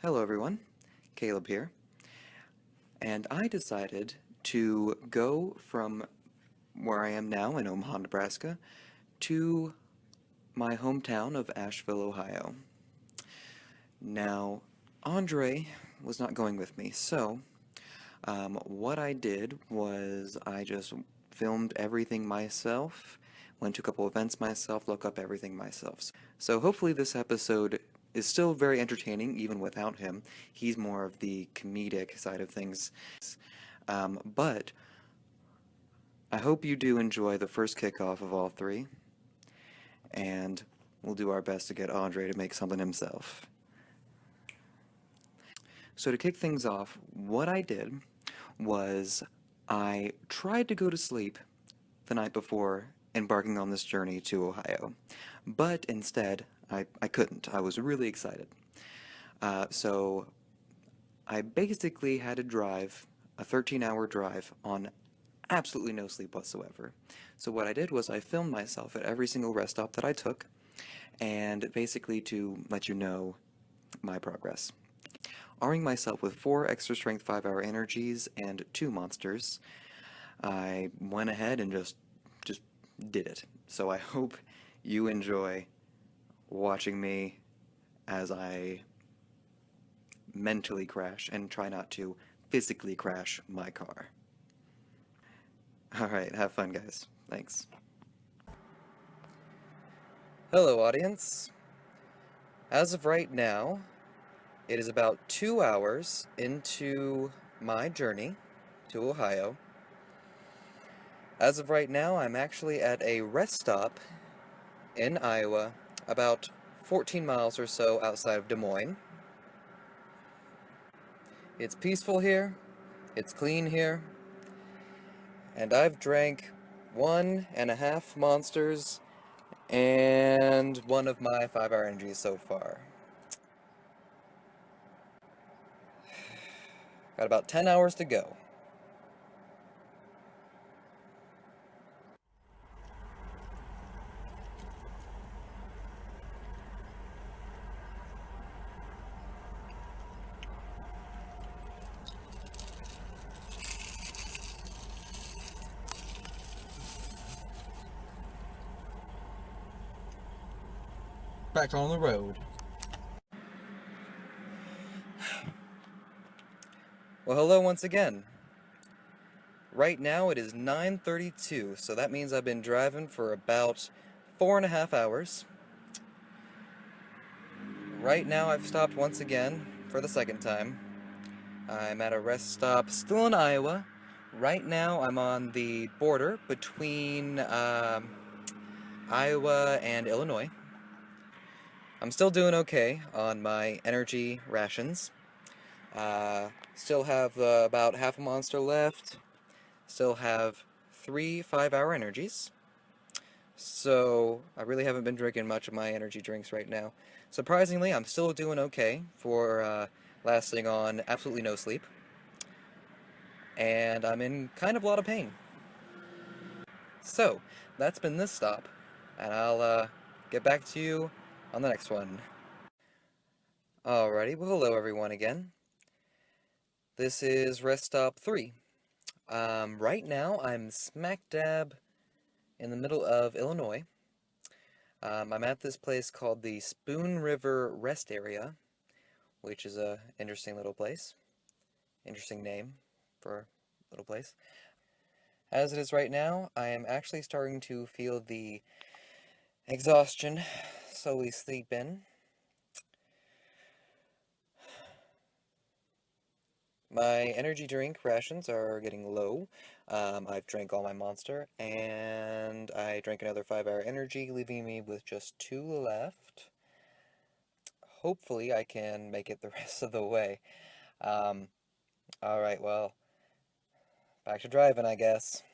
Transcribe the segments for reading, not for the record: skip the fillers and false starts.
Hello everyone, Caleb here, and I decided to go from where I am now in Omaha, Nebraska, to my hometown of Asheville, Ohio. Now, Andre was not going with me, so what I did was I just filmed everything myself, went to a couple events myself, looked up everything myself. So hopefully this episode is still very entertaining even without him. He's more of the comedic side of things. But I hope you do enjoy the first kickoff of all three, and we'll do our best to get Andre to make something himself. So to kick things off, what I did was I tried to go to sleep the night before embarking on this journey to Ohio, but instead I couldn't. I was really excited. So I basically had to drive a 13-hour drive on absolutely no sleep whatsoever. So what I did was I filmed myself at every single rest stop that I took, and basically to let you know my progress. Arming myself with 4 extra strength 5-hour energies and 2 monsters, I went ahead and just did it. So I hope you enjoy watching me as I mentally crash and try not to physically crash my car. Alright, have fun guys. Thanks. Hello audience. As of right now, it is about 2 hours into my journey to Ohio. As of right now, I'm actually at a rest stop in Iowa, about 14 miles or so outside of Des Moines. It's peaceful here, it's clean here, and I've drank 1.5 monsters and one of my 5-hour energies so far. Got about 10 hours to go. Back on the road. Well, hello once again. Right now it is 9:32, so that means I've been driving for about 4.5 hours. Right now I've stopped once again for the second time. I'm at a rest stop still in Iowa. Right now I'm on the border between Iowa and Illinois. I'm still doing okay on my energy rations. Still have about half a monster left. Still have 3 5-hour energies. So I really haven't been drinking much of my energy drinks right now. Surprisingly, I'm still doing okay for lasting on absolutely no sleep. And I'm in kind of a lot of pain. So, that's been this stop, and I'll get back to you on the next one. Alrighty, well hello everyone again. This is rest stop 3. Right now I'm smack dab in the middle of Illinois. I'm at this place called the Spoon River Rest Area, which is a interesting little place. Interesting name for a little place. As it is right now, I am actually starting to feel the exhaustion slowly sleep in. My energy drink rations are getting low. I've drank all my monster, and I drank another 5-hour energy, leaving me with just 2 left. Hopefully I can make it the rest of the way. Alright, well, back to driving, I guess.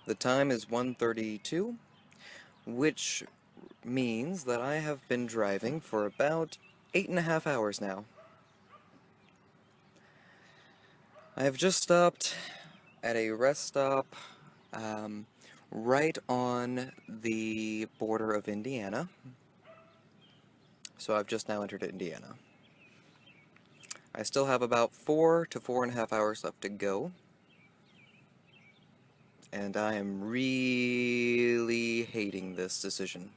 The time is 1:32, which means that I have been driving for about 8.5 hours now. I have just stopped at a rest stop right on the border of Indiana. So I've just now entered Indiana. I still have about 4 to 4.5 hours left to go. And I am really hating this decision.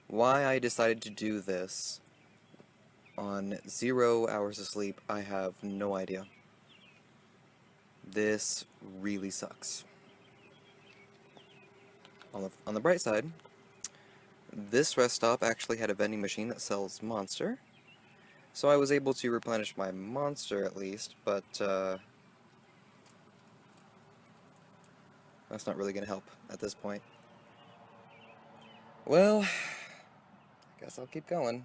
Why I decided to do this on 0 hours of sleep, I have no idea. This really sucks. On the bright side, this rest stop actually had a vending machine that sells Monster, so I was able to replenish my Monster at least, but that's not really going to help at this point. Well, I guess I'll keep going.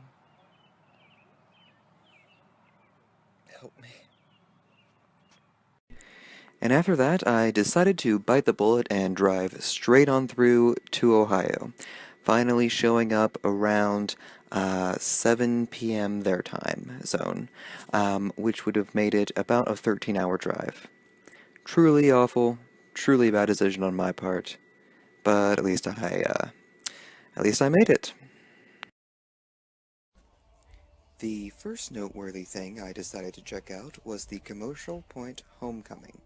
Help me. And after that, I decided to bite the bullet and drive straight on through to Ohio, finally showing up around 7 p.m. their time zone, which would have made it about a 13-hour drive. Truly awful, truly bad decision on my part, but at least I made it. The first noteworthy thing I decided to check out was the Commercial Point Homecoming.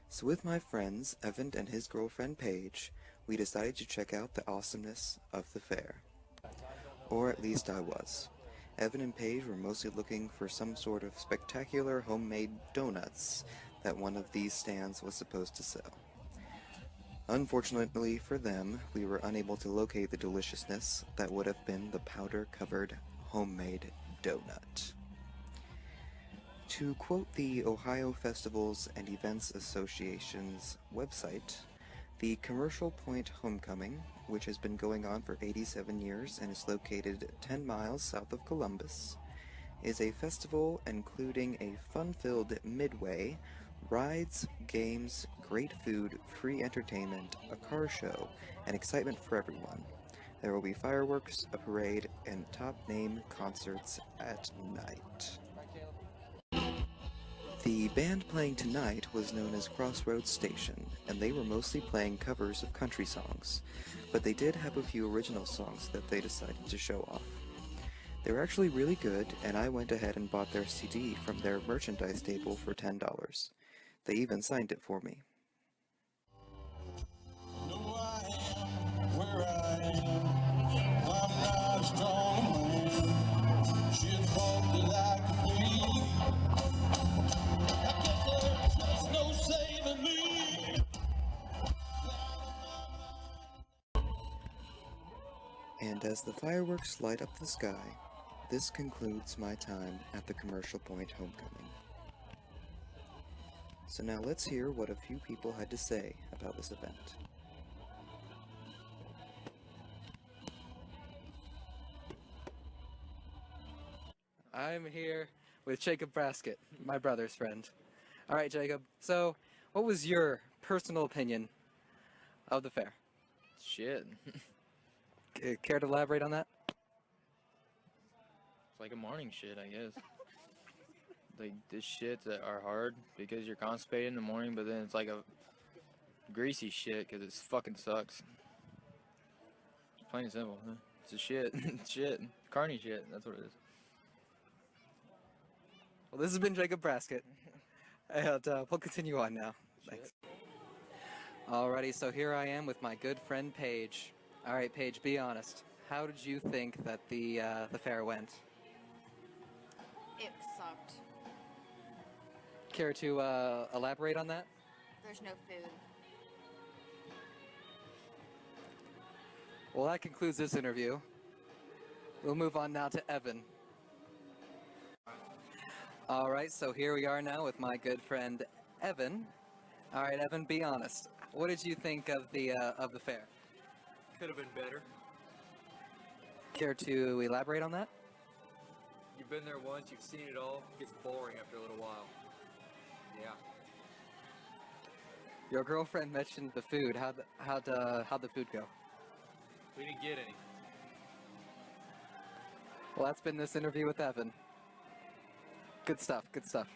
So with my friends, Evan and his girlfriend Paige, we decided to check out the awesomeness of the fair. Or at least I was. Evan and Paige were mostly looking for some sort of spectacular homemade donuts that one of these stands was supposed to sell. Unfortunately for them, we were unable to locate the deliciousness that would have been the powder-covered homemade donut. To quote the Ohio Festivals and Events Association's website, the Commercial Point Homecoming, which has been going on for 87 years and is located 10 miles south of Columbus, is a festival including a fun-filled midway, rides, games, great food, free entertainment, a car show, and excitement for everyone. There will be fireworks, a parade, and top-name concerts at night. The band playing tonight was known as Crossroads Station, and they were mostly playing covers of country songs, but they did have a few original songs that they decided to show off. They were actually really good, and I went ahead and bought their CD from their merchandise table for $10. They even signed it for me. And as the fireworks light up the sky, this concludes my time at the Commercial Point Homecoming. So now let's hear what a few people had to say about this event. I'm here with Jacob Braskett, my brother's friend. All right, Jacob. So, what was your personal opinion of the fair? Shit. Care to elaborate on that? It's like a morning shit, I guess. Like, the shits that are hard because you're constipated in the morning, but then it's like a greasy shit because it fucking sucks. It's plain and simple. Huh? It's a shit. It's shit. Carny shit. That's what it is. Well, this has been Jacob Braskett, and we'll continue on now. Thanks. Alrighty, so here I am with my good friend Paige. All right, Paige, be honest. How did you think that the fair went? It sucked. Care to elaborate on that? There's no food. Well, that concludes this interview. We'll move on now to Evan. All right, so here we are now with my good friend Evan. All right, Evan, be honest. What did you think of the fair? Could have been better. Care to elaborate on that? You've been there once, you've seen it all. It gets boring after a little while. Yeah. Your girlfriend mentioned the food. How'd the food go? We didn't get any. Well, that's been this interview with Evan. Good stuff, good stuff.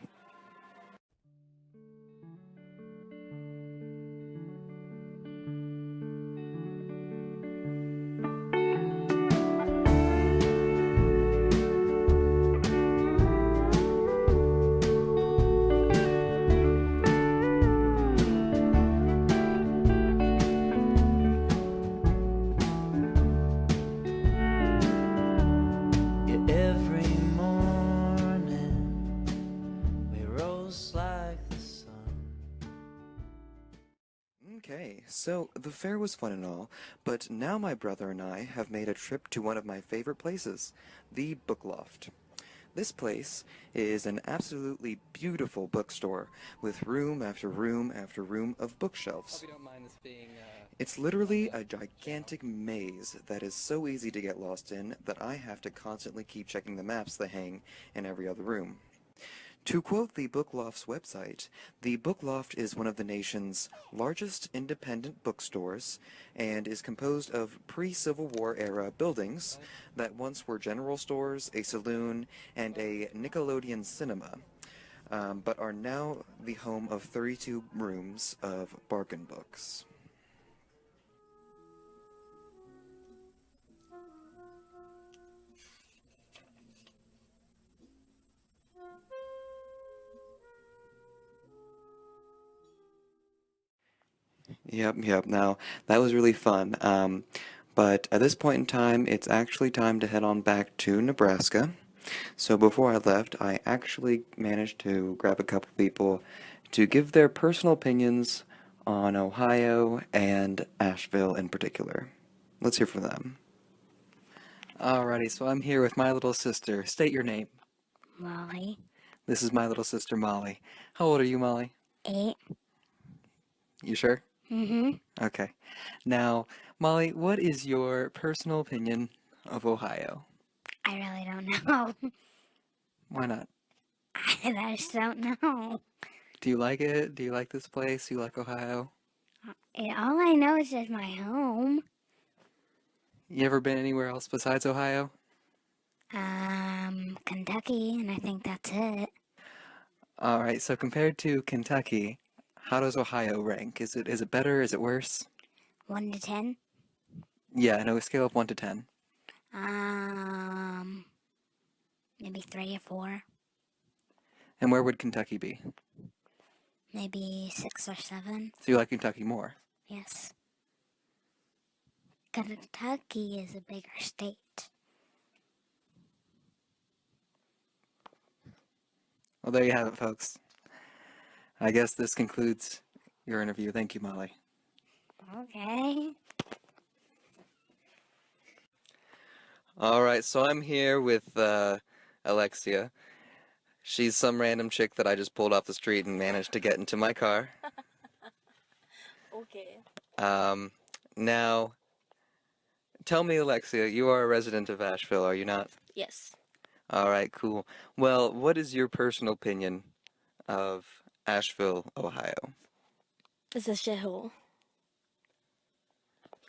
Okay, so the fair was fun and all, but now my brother and I have made a trip to one of my favorite places, the Book Loft. This place is an absolutely beautiful bookstore with room after room after room of bookshelves. Hope you don't mind this being, It's literally a gigantic maze that is so easy to get lost in that I have to constantly keep checking the maps that hang in every other room. To quote the Book Loft's website, the Book Loft is one of the nation's largest independent bookstores and is composed of pre-Civil War era buildings that once were general stores, a saloon, and a Nickelodeon cinema, but are now the home of 32 rooms of bargain books. Yep. Now, that was really fun. But at this point in time, it's actually time to head on back to Nebraska. So before I left, I actually managed to grab a couple people to give their personal opinions on Ohio and Asheville in particular. Let's hear from them. Alrighty, so I'm here with my little sister. State your name. Molly. This is my little sister, Molly. How old are you, Molly? 8. You sure? Mm-hmm. Okay. Now, Molly, what is your personal opinion of Ohio? I really don't know. Why not? I just don't know. Do you like it? Do you like this place? Do you like Ohio? All I know is it's my home. You ever been anywhere else besides Ohio? Kentucky, and I think that's it. Alright, so compared to Kentucky, how does Ohio rank? Is it better? Is it worse? 1 to 10. Yeah, no, a scale of 1 to 10. Maybe 3 or 4. And where would Kentucky be? Maybe 6 or 7. So you like Kentucky more? Yes. Kentucky is a bigger state. Well, there you have it, folks. I guess this concludes your interview. Thank you, Molly. Okay. Alright, so I'm here with Alexia. She's some random chick that I just pulled off the street and managed to get into my car. Okay. Now, tell me, Alexia, you are a resident of Asheville, are you not? Yes. Alright, cool. Well, what is your personal opinion of Asheville, Ohio? It's a shithole.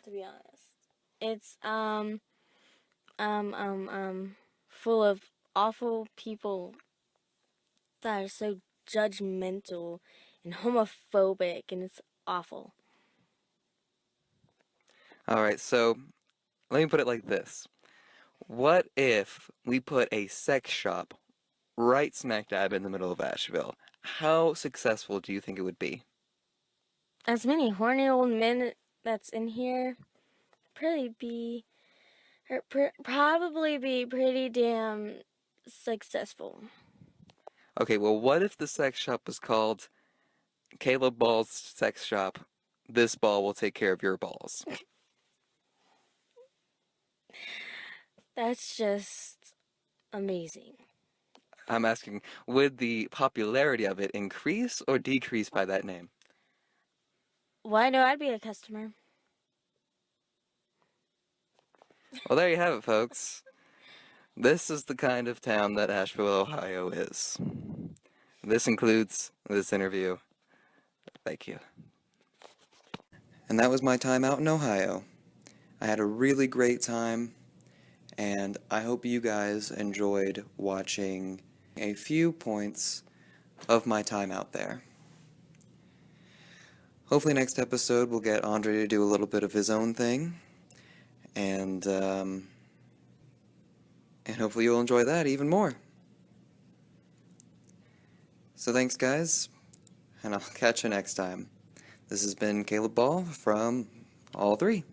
To be honest. It's full of awful people that are so judgmental and homophobic, and it's awful. Alright, so let me put it like this. What if we put a sex shop right smack dab in the middle of Asheville? How successful do you think it would be? As many horny old men that's in here, probably be pretty damn successful. Okay, well, what if the sex shop was called Caleb Ball's Sex Shop? This ball will take care of your balls. That's just amazing. I'm asking, would the popularity of it increase or decrease by that name? Well, I know I'd be a customer. Well, there you have it, folks. This is the kind of town that Asheville, Ohio is. This includes this interview. Thank you. And that was my time out in Ohio. I had a really great time, and I hope you guys enjoyed watching a few points of my time out there. Hopefully next episode we'll get Andre to do a little bit of his own thing, and hopefully you'll enjoy that even more. So thanks, guys, and I'll catch you next time. This has been Caleb Ball from All 3.